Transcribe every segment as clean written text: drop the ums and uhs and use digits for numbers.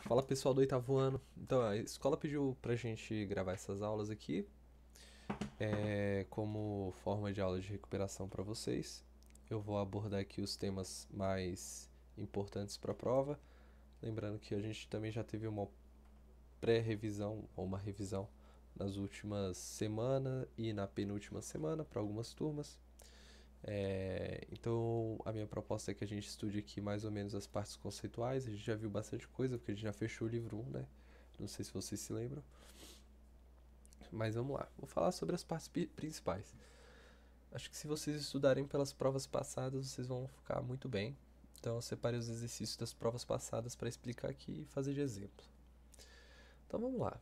Fala pessoal do oitavo ano. Então, a escola pediu pra gente gravar essas aulas aqui como forma de aula de recuperação para vocês. Eu vou abordar aqui os temas mais importantes para a prova. Lembrando que a gente também já teve uma pré-revisão ou uma revisão nas últimas semanas e na penúltima semana para algumas turmas. Então a minha proposta é que a gente estude aqui mais ou menos as partes conceituais. A gente já viu bastante coisa porque a gente já fechou o livro 1, né? Não sei se vocês se lembram. Mas vamos lá, vou falar sobre as partes principais. Acho que se vocês estudarem pelas provas passadas, vocês vão ficar muito bem. Então eu separei os exercícios das provas passadas para explicar aqui e fazer de exemplo. Então vamos lá.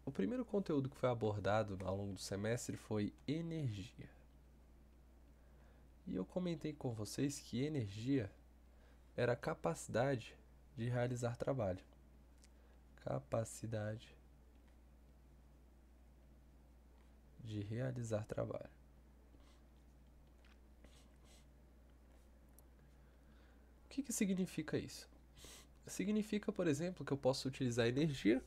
O primeiro conteúdo que foi abordado ao longo do semestre foi energia. E eu comentei com vocês que energia era a capacidade de realizar trabalho. Capacidade de realizar trabalho. O que significa isso? Significa, por exemplo, que eu posso utilizar energia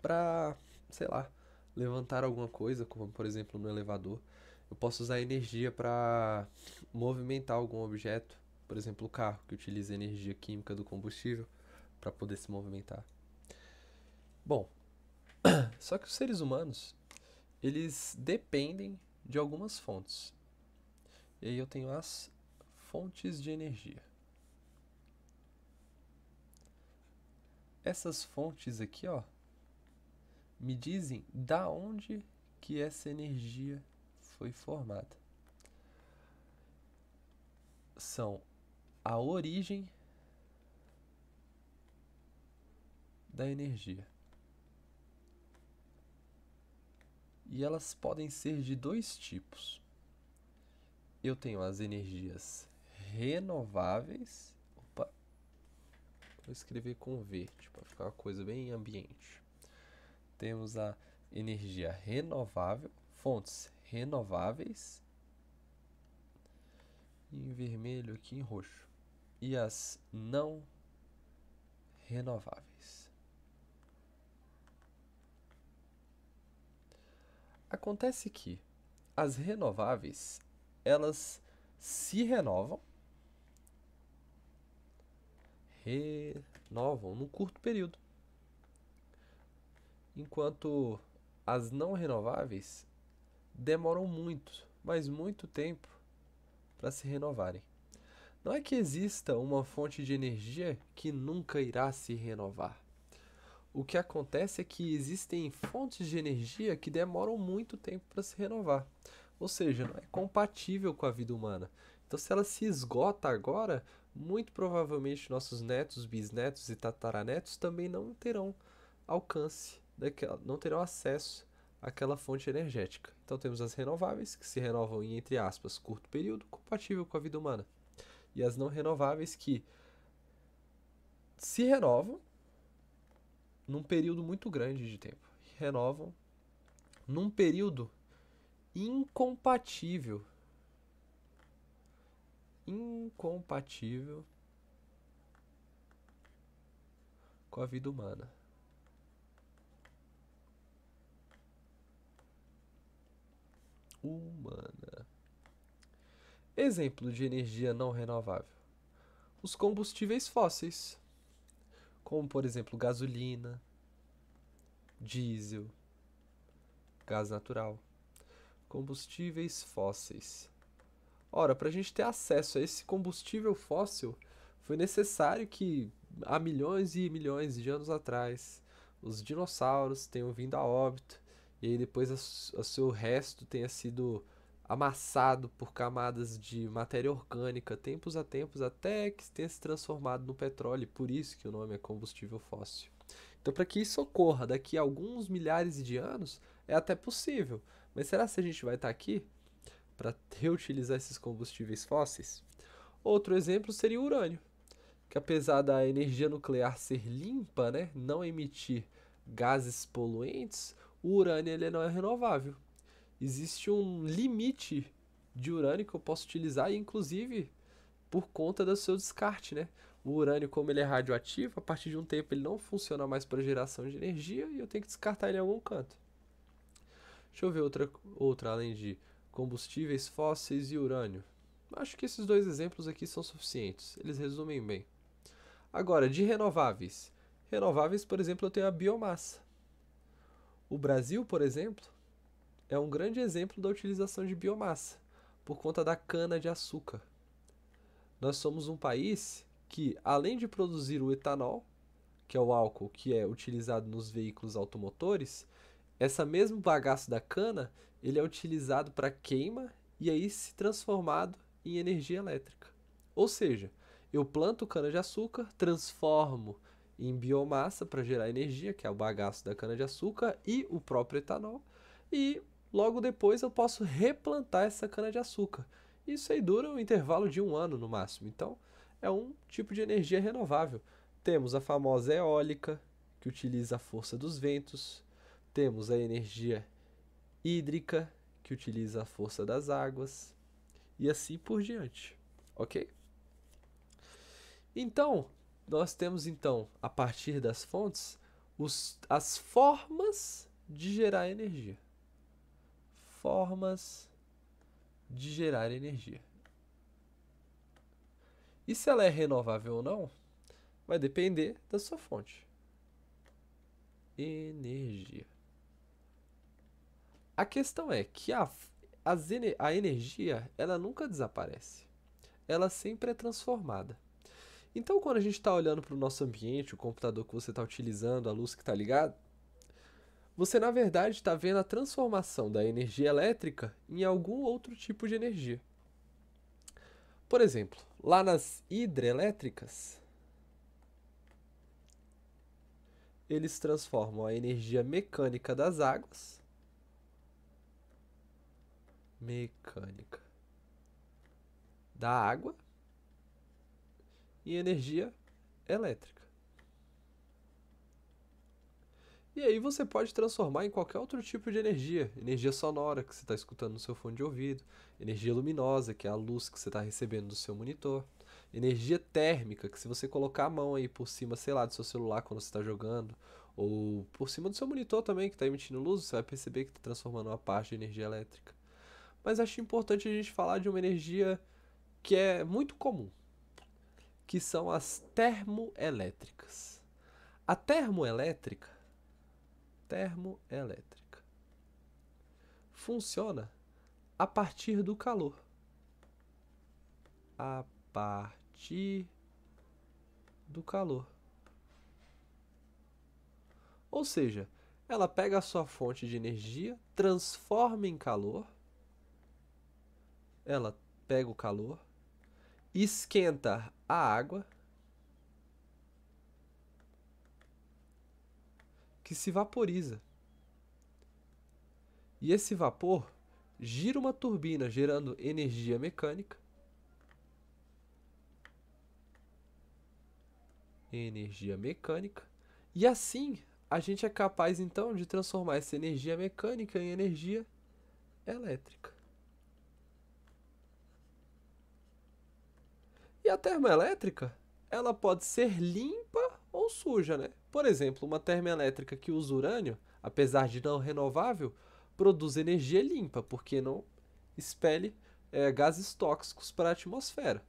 para, sei lá, levantar alguma coisa, como por exemplo no elevador. Eu posso usar energia para movimentar algum objeto, por exemplo o carro, que utiliza energia química do combustível para poder se movimentar. Bom, só que os seres humanos, eles dependem de algumas fontes. E aí eu tenho as fontes de energia. Essas fontes aqui, ó, me dizem da onde que essa energia foi formada. São a origem da energia. E elas podem ser de dois tipos. Eu tenho as energias renováveis. Opa, vou escrever com verde para ficar uma coisa bem ambiente. Temos a energia renovável, fontes renováveis, em vermelho aqui em roxo, e as não renováveis. Acontece que as renováveis, elas se renovam num curto período, enquanto as não renováveis demoram muito, mas muito tempo para se renovarem. Não é que exista uma fonte de energia que nunca irá se renovar. O que acontece é que existem fontes de energia que demoram muito tempo para se renovar. Ou seja, não é compatível com a vida humana. Então, se ela se esgota agora, muito provavelmente nossos netos, bisnetos e tataranetos também não terão alcance, não terão acesso àquela fonte energética. Então, temos as renováveis, que se renovam em, entre aspas, curto período, compatível com a vida humana. E as não renováveis, que se renovam num período muito grande de tempo. Renovam num período incompatível com a vida humana. Exemplo de energia não renovável: os combustíveis fósseis, como por exemplo gasolina, diesel, gás natural. Combustíveis fósseis. Ora, para a gente ter acesso a esse combustível fóssil, foi necessário que há milhões e milhões de anos atrás os dinossauros tenham vindo a óbito e aí depois o seu resto tenha sido amassado por camadas de matéria orgânica tempos a tempos até que tenha se transformado no petróleo, por isso que o nome é combustível fóssil. Então, para que isso ocorra daqui a alguns milhares de anos, é até possível. Mas será que a gente vai estar aqui para reutilizar esses combustíveis fósseis? Outro exemplo seria o urânio, que apesar da energia nuclear ser limpa, né, não emitir gases poluentes, o urânio ele não é renovável. Existe um limite de urânio que eu posso utilizar, e inclusive por conta do seu descarte, né? O urânio, como ele é radioativo, a partir de um tempo ele não funciona mais para geração de energia e eu tenho que descartar ele em algum canto. Deixa eu ver outra além de combustíveis fósseis e urânio. Acho que esses dois exemplos aqui são suficientes, eles resumem bem. Agora, de renováveis. Renováveis, por exemplo, eu tenho a biomassa. O Brasil, por exemplo, é um grande exemplo da utilização de biomassa, por conta da cana-de-açúcar. Nós somos um país que, além de produzir o etanol, que é o álcool que é utilizado nos veículos automotores, essa mesmo bagaço da cana, ele é utilizado para queima e aí se transformado em energia elétrica. Ou seja, eu planto cana-de-açúcar, transformo em biomassa para gerar energia, que é o bagaço da cana-de-açúcar e o próprio etanol, e logo depois eu posso replantar essa cana-de-açúcar. Isso aí dura um intervalo de 1 ano no máximo, então é um tipo de energia renovável. Temos a famosa eólica, que utiliza a força dos ventos, temos a energia hídrica, que utiliza a força das águas, e assim por diante, ok? Então, nós temos então, a partir das fontes, as formas de gerar energia. Formas de gerar energia. E se ela é renovável ou não, vai depender da sua fonte. Energia. A questão é que a energia, ela nunca desaparece. Ela sempre é transformada. Então, quando a gente está olhando para o nosso ambiente, o computador que você está utilizando, a luz que está ligada, você na verdade está vendo a transformação da energia elétrica em algum outro tipo de energia. Por exemplo, lá nas hidrelétricas, eles transformam a energia mecânica das águas, mecânica da água, em energia elétrica. E aí você pode transformar em qualquer outro tipo de energia. Energia sonora, que você está escutando no seu fone de ouvido. Energia luminosa, que é a luz que você está recebendo do seu monitor. Energia térmica, que se você colocar a mão aí por cima, sei lá, do seu celular quando você está jogando, ou por cima do seu monitor também, que está emitindo luz, você vai perceber que está transformando uma parte de energia elétrica. Mas acho importante a gente falar de uma energia que é muito comum, que são as termoelétricas. A termoelétrica funciona a partir do calor. A partir do calor. Ou seja, ela pega a sua fonte de energia, transforma em calor, ela pega o calor, esquenta a água, que se vaporiza. E esse vapor gira uma turbina gerando energia mecânica. Energia mecânica. E assim a gente é capaz então de transformar essa energia mecânica em energia elétrica. E a termoelétrica, ela pode ser limpa ou suja, né? Por exemplo, uma termoelétrica que usa urânio, apesar de não renovável, produz energia limpa, porque não expele gases tóxicos para a atmosfera.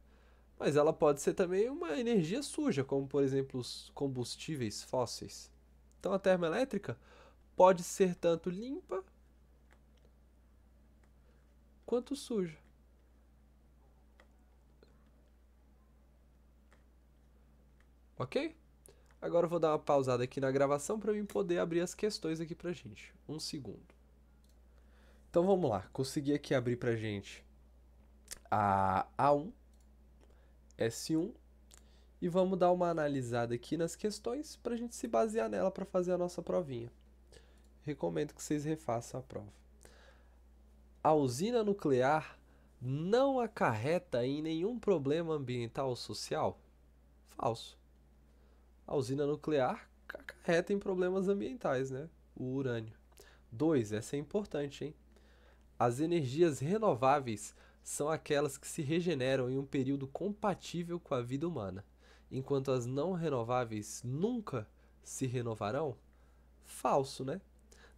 Mas ela pode ser também uma energia suja, como por exemplo os combustíveis fósseis. Então a termoelétrica pode ser tanto limpa quanto suja. Ok? Agora eu vou dar uma pausada aqui na gravação para eu poder abrir as questões aqui pra gente. Um segundo. Então vamos lá. Consegui aqui abrir pra gente a A1, S1 e vamos dar uma analisada aqui nas questões para a gente se basear nela para fazer a nossa provinha. Recomendo que vocês refaçam a prova. A usina nuclear não acarreta em nenhum problema ambiental ou social? Falso. A usina nuclear acarreta em problemas ambientais, né? O urânio. 2, essa é importante, hein? As energias renováveis são aquelas que se regeneram em um período compatível com a vida humana, enquanto as não renováveis nunca se renovarão? Falso, né?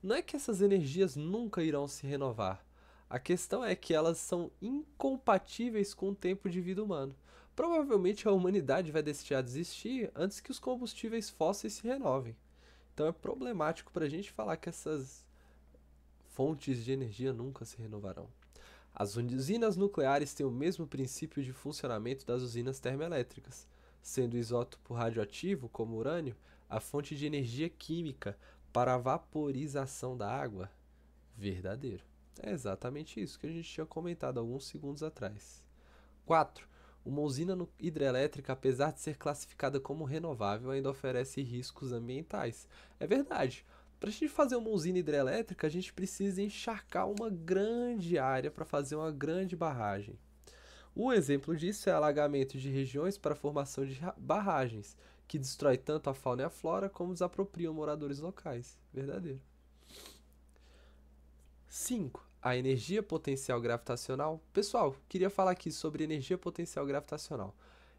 Não é que essas energias nunca irão se renovar. A questão é que elas são incompatíveis com o tempo de vida humano. Provavelmente a humanidade vai deixar de existir antes que os combustíveis fósseis se renovem. Então é problemático para a gente falar que essas fontes de energia nunca se renovarão. As usinas nucleares têm o mesmo princípio de funcionamento das usinas termoelétricas, sendo o isótopo radioativo, como urânio, a fonte de energia química para a vaporização da água. Verdadeiro. É exatamente isso que a gente tinha comentado alguns segundos atrás. 4. Uma usina hidrelétrica, apesar de ser classificada como renovável, ainda oferece riscos ambientais. É verdade. Para a gente fazer uma usina hidrelétrica, a gente precisa encharcar uma grande área para fazer uma grande barragem. Um exemplo disso é alagamento de regiões para a formação de barragens, que destrói tanto a fauna e a flora como desapropriam moradores locais. Verdadeiro. 5. A energia potencial gravitacional. Pessoal, queria falar aqui sobre energia potencial gravitacional.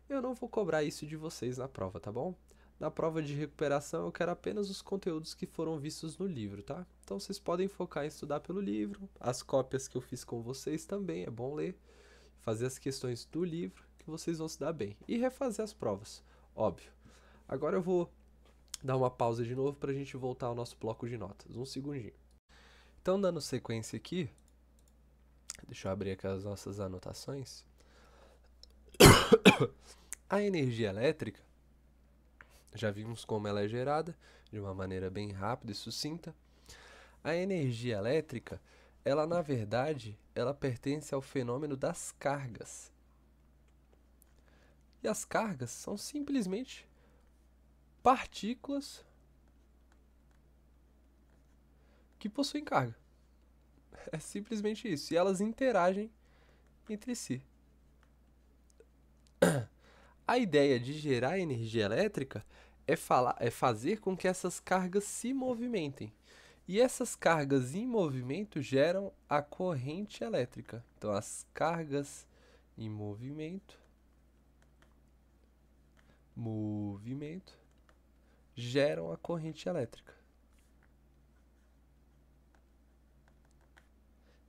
Eu não vou cobrar isso de vocês na prova, tá bom? Na prova de recuperação eu quero apenas os conteúdos que foram vistos no livro, tá? Então vocês podem focar em estudar pelo livro, as cópias que eu fiz com vocês também, é bom ler, fazer as questões do livro que vocês vão se dar bem. E refazer as provas, óbvio. Agora eu vou dar uma pausa de novo para a gente voltar ao nosso bloco de notas. Um segundinho. Então, dando sequência aqui, deixa eu abrir aqui as nossas anotações. A energia elétrica, já vimos como ela é gerada, de uma maneira bem rápida e sucinta. A energia elétrica, ela na verdade, ela pertence ao fenômeno das cargas. E as cargas são simplesmente partículas que possuem carga. É simplesmente isso. E elas interagem entre si. A ideia de gerar energia elétrica é fazer com que essas cargas se movimentem. E essas cargas em movimento geram a corrente elétrica. Então, as cargas em movimento geram a corrente elétrica.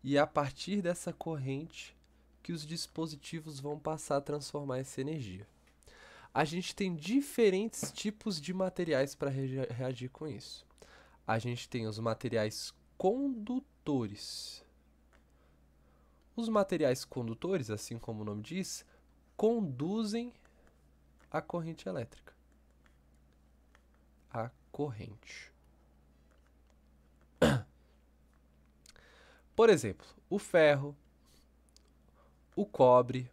E é a partir dessa corrente que os dispositivos vão passar a transformar essa energia. A gente tem diferentes tipos de materiais para reagir com isso. A gente tem os materiais condutores. Os materiais condutores, assim como o nome diz, conduzem a corrente elétrica. A corrente. Por exemplo, o ferro, o cobre,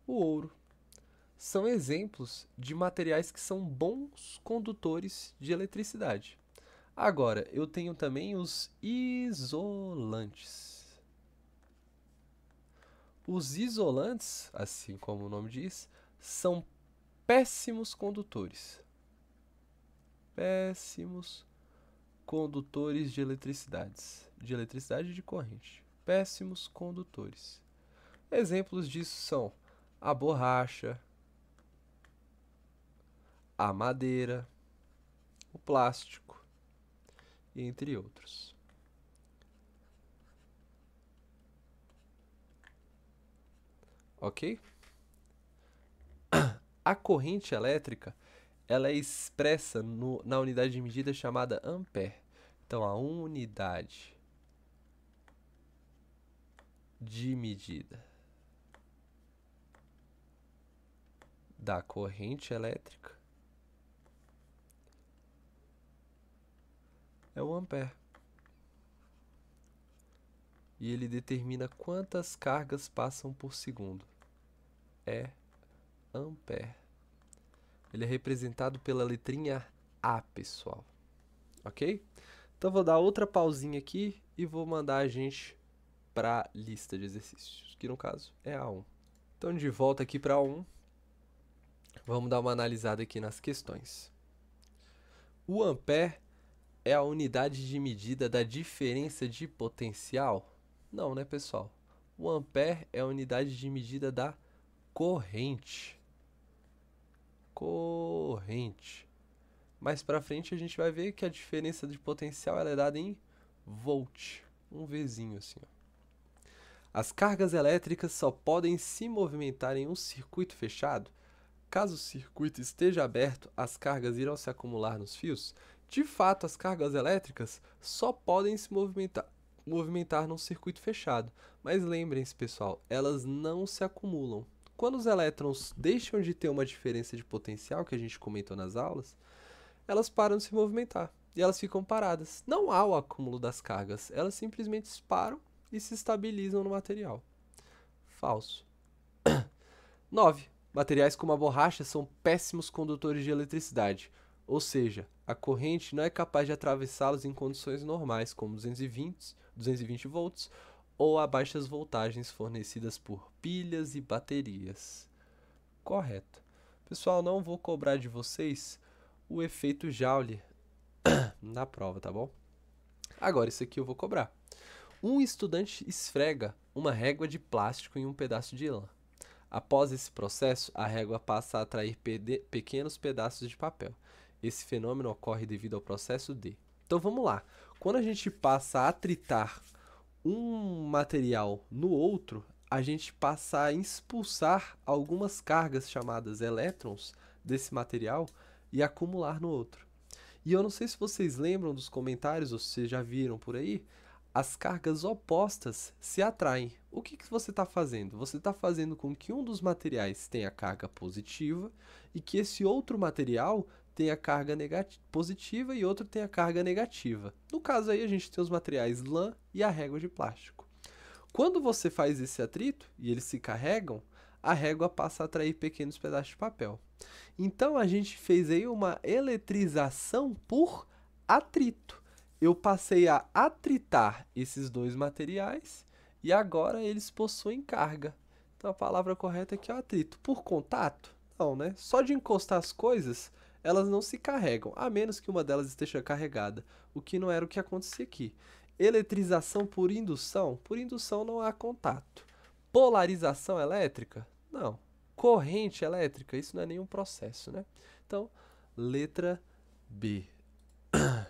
o ouro, são exemplos de materiais que são bons condutores de eletricidade. Agora, eu tenho também os isolantes. Os isolantes, assim como o nome diz, são péssimos condutores. Péssimos condutores de eletricidade e de corrente. Péssimos condutores. Exemplos disso são a borracha, a madeira, o plástico, entre outros. Ok? A corrente elétrica, ela é expressa na unidade de medida chamada ampere. Então, a unidade de medida da corrente elétrica é o ampere. E ele determina quantas cargas passam por segundo. É ampere. Ele é representado pela letrinha A, pessoal. Ok? Então vou dar outra pausinha aqui e vou mandar a gente para a lista de exercícios, que no caso é a 1. Então de volta aqui para a 1, vamos dar uma analisada aqui nas questões. O ampere é a unidade de medida da diferença de potencial? Não, né, pessoal? O ampere é a unidade de medida da corrente. Corrente. Mais pra frente a gente vai ver que a diferença de potencial ela é dada em volt. Um Vzinho assim, ó. As cargas elétricas só podem se movimentar em um circuito fechado. Caso o circuito esteja aberto, as cargas irão se acumular nos fios. De fato, as cargas elétricas só podem se movimentar num circuito fechado. Mas lembrem-se, pessoal, elas não se acumulam. Quando os elétrons deixam de ter uma diferença de potencial, que a gente comentou nas aulas, elas param de se movimentar e elas ficam paradas. Não há o acúmulo das cargas, elas simplesmente param e se estabilizam no material. Falso. 9. Materiais como a borracha são péssimos condutores de eletricidade, ou seja, a corrente não é capaz de atravessá-los em condições normais, como 220 volts, ou a baixas voltagens fornecidas por pilhas e baterias. Correto. Pessoal, não vou cobrar de vocês o efeito Joule na prova, tá bom? Agora, isso aqui eu vou cobrar. Um estudante esfrega uma régua de plástico em um pedaço de lã. Após esse processo, a régua passa a atrair pequenos pedaços de papel. Esse fenômeno ocorre devido ao processo de... Então vamos lá. Quando a gente passa a atritar um material no outro, a gente passa a expulsar algumas cargas chamadas elétrons desse material e acumular no outro. E eu não sei se vocês lembram dos comentários ou se já viram por aí, as cargas opostas se atraem. O que você está fazendo? Você está fazendo com que um dos materiais tenha carga positiva e que esse outro material tenha carga positiva e outro tenha carga negativa. No caso aí a gente tem os materiais lã e a régua de plástico. Quando você faz esse atrito e eles se carregam, a régua passa a atrair pequenos pedaços de papel. Então a gente fez aí uma eletrização por atrito. Eu passei a atritar esses dois materiais e agora eles possuem carga. Então a palavra correta aqui é o atrito. Por contato? Não, né? Só de encostar as coisas, elas não se carregam, a menos que uma delas esteja carregada, o que não era o que acontecia aqui. Eletrização por indução? Por indução não há contato. Polarização elétrica? Não. Corrente elétrica? Isso não é nenhum processo, né? Então, letra B. Deixa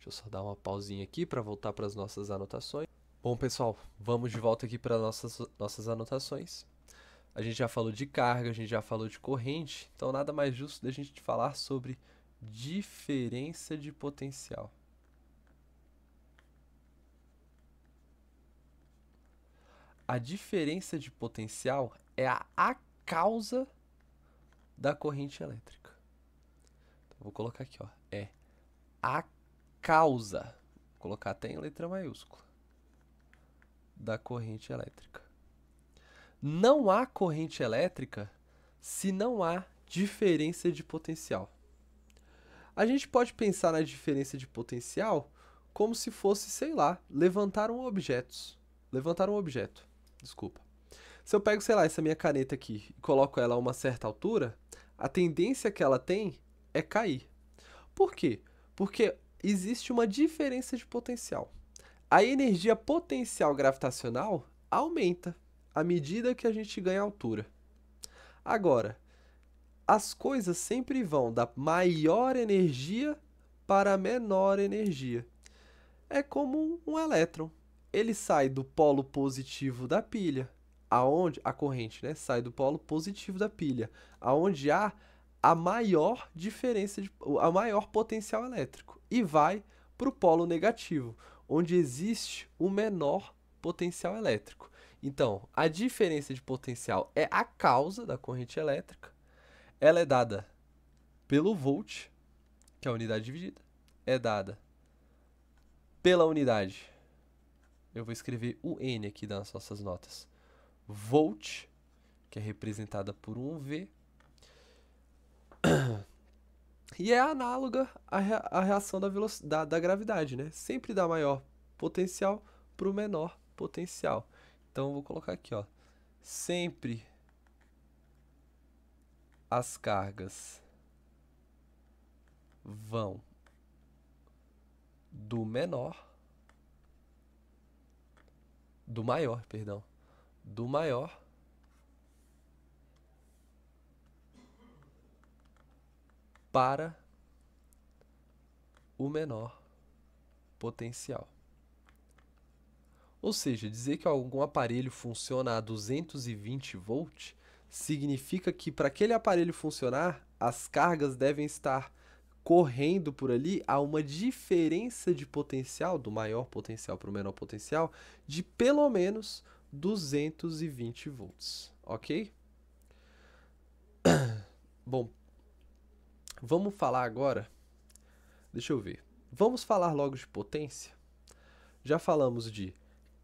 eu só dar uma pausinha aqui para voltar para as nossas anotações. Bom, pessoal, vamos de volta aqui para nossas anotações. A gente já falou de carga, a gente já falou de corrente, então nada mais justo da gente falar sobre diferença de potencial. A diferença de potencial é a causa da corrente elétrica. Então, vou colocar aqui, ó, é a causa, vou colocar até em letra maiúscula, da corrente elétrica. Não há corrente elétrica se não há diferença de potencial. A gente pode pensar na diferença de potencial como se fosse, sei lá, levantar um objeto. Desculpa. Se eu pego, sei lá, essa minha caneta aqui e coloco ela a uma certa altura, a tendência que ela tem é cair. Por quê? Porque existe uma diferença de potencial. A energia potencial gravitacional aumenta à medida que a gente ganha altura. Agora, as coisas sempre vão da maior energia para a menor energia. É como um elétron. Ele sai do polo positivo da pilha, aonde a corrente, né, sai do polo positivo da pilha, aonde há a maior diferença, a maior potencial elétrico, e vai para o polo negativo, onde existe o menor potencial elétrico. Então, a diferença de potencial é a causa da corrente elétrica. Ela é dada pelo volt, que é a unidade dividida, é dada pela unidade. Eu vou escrever o N aqui das nossas notas. Volt, que é representada por um V. E é análoga à reação da gravidade, né? Sempre dá maior potencial para o menor potencial. Então, eu vou colocar aqui, ó. Sempre as cargas vão do menor do maior, perdão, do maior para o menor potencial. Ou seja, dizer que algum aparelho funciona a 220 volts significa que para aquele aparelho funcionar, as cargas devem estar correndo por ali a uma diferença de potencial, do maior potencial para o menor potencial, de pelo menos 220 volts, ok? Bom, vamos falar agora, deixa eu ver, vamos falar logo de potência? Já falamos de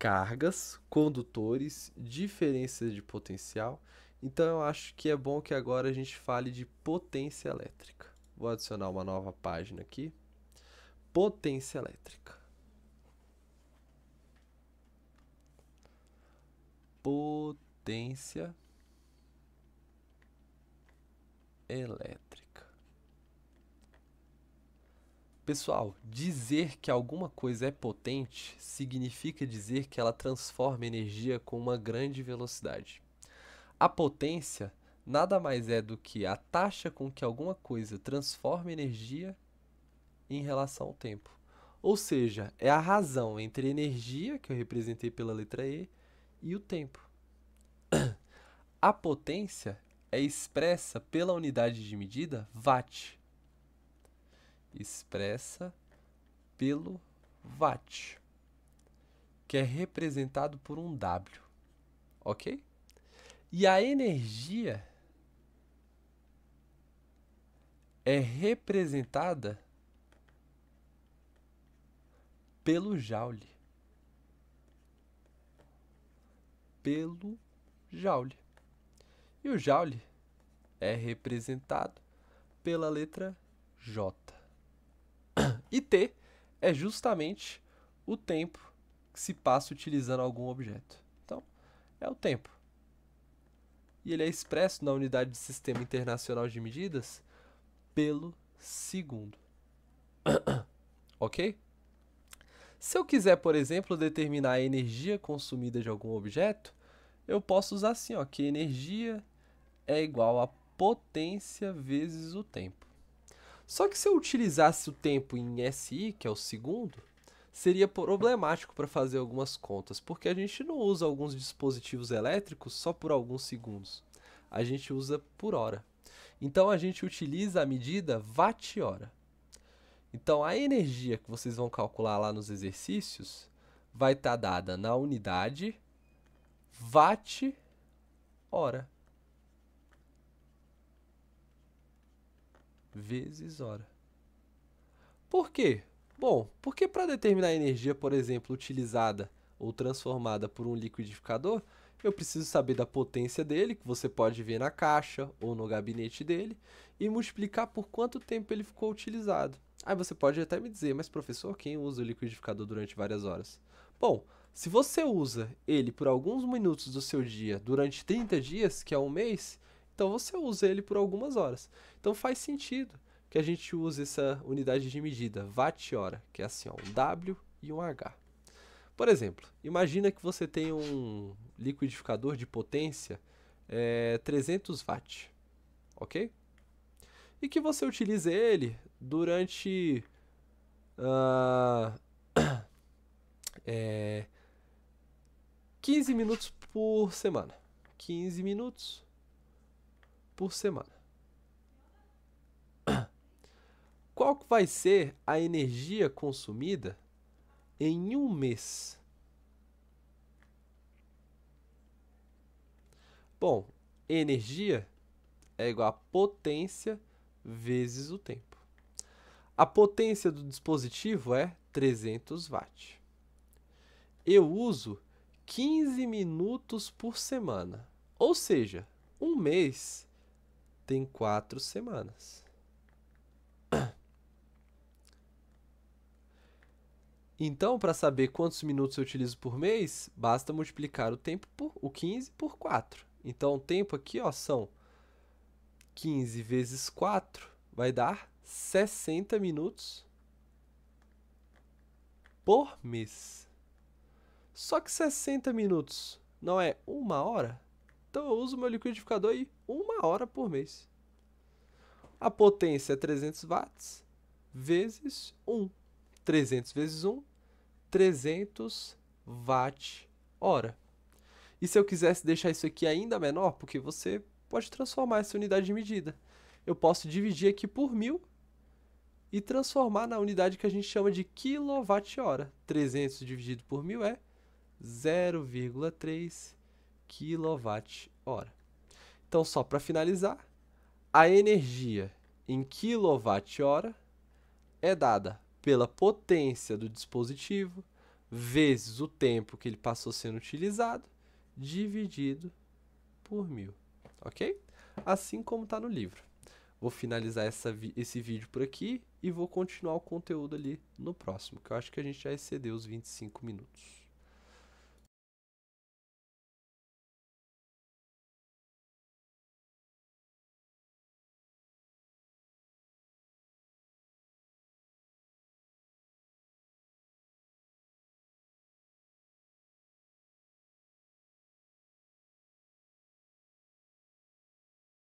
cargas, condutores, diferença de potencial, então eu acho que é bom que agora a gente fale de potência elétrica. Vou adicionar uma nova página aqui. Potência elétrica. Potência elétrica. Pessoal, dizer que alguma coisa é potente significa dizer que ela transforma energia com uma grande velocidade. A potência nada mais é do que a taxa com que alguma coisa transforma energia em relação ao tempo. Ou seja, é a razão entre energia, que eu representei pela letra E, e o tempo. A potência é expressa pela unidade de medida watt. Expressa pelo watt, que é representado por um W, ok? E a energia é representada pelo joule. Pelo joule. E o joule é representado pela letra J. E T é justamente o tempo que se passa utilizando algum objeto. Então, é o tempo. E ele é expresso na unidade de Sistema Internacional de Medidas pelo segundo. Ok? Se eu quiser, por exemplo, determinar a energia consumida de algum objeto, eu posso usar assim, ó, que energia é igual a potência vezes o tempo. Só que se eu utilizasse o tempo em SI, que é o segundo, seria problemático para fazer algumas contas, porque a gente não usa alguns dispositivos elétricos só por alguns segundos. A gente usa por hora. Então a gente utiliza a medida watt-hora. Então a energia que vocês vão calcular lá nos exercícios vai estar dada na unidade watt-hora vezes hora. Por quê? Bom, porque para determinar a energia, por exemplo, utilizada ou transformada por um liquidificador, eu preciso saber da potência dele, que você pode ver na caixa ou no gabinete dele, e multiplicar por quanto tempo ele ficou utilizado. Aí você pode até me dizer, mas professor, quem usa o liquidificador durante várias horas? Bom, se você usa ele por alguns minutos do seu dia durante 30 dias, que é um mês, então você usa ele por algumas horas. Então faz sentido que a gente use essa unidade de medida, watt-hora, que é assim, ó, um W e um H. Por exemplo, imagina que você tem um liquidificador de potência 300 watts, ok? E que você utilize ele durante 15 minutos por semana. 15 minutos por semana. Qual vai ser a energia consumida em um mês? Bom, energia é igual a potência vezes o tempo. A potência do dispositivo é 300 watts. Eu uso 15 minutos por semana. Ou seja, um mês tem 4 semanas. Então, para saber quantos minutos eu utilizo por mês, basta multiplicar o 15 por 4. Então, o tempo aqui ó, são 15 vezes 4, vai dar 60 minutos por mês. Só que 60 minutos não é 1 hora? Então eu uso meu liquidificador aí 1 hora por mês. A potência é 300 watts vezes 1. 300 vezes 1, 300 watt-hora. E se eu quisesse deixar isso aqui ainda menor, porque você pode transformar essa unidade de medida. Eu posso dividir aqui por 1000 e transformar na unidade que a gente chama de quilowatt-hora. 300 dividido por 1000 é 0,3 kWh. Então, só para finalizar, a energia em kWh é dada pela potência do dispositivo vezes o tempo que ele passou sendo utilizado, dividido por 1000, ok? Assim como está no livro. Vou finalizar esse vídeo por aqui e vou continuar o conteúdo ali no próximo, que eu acho que a gente já excedeu os 25 minutos.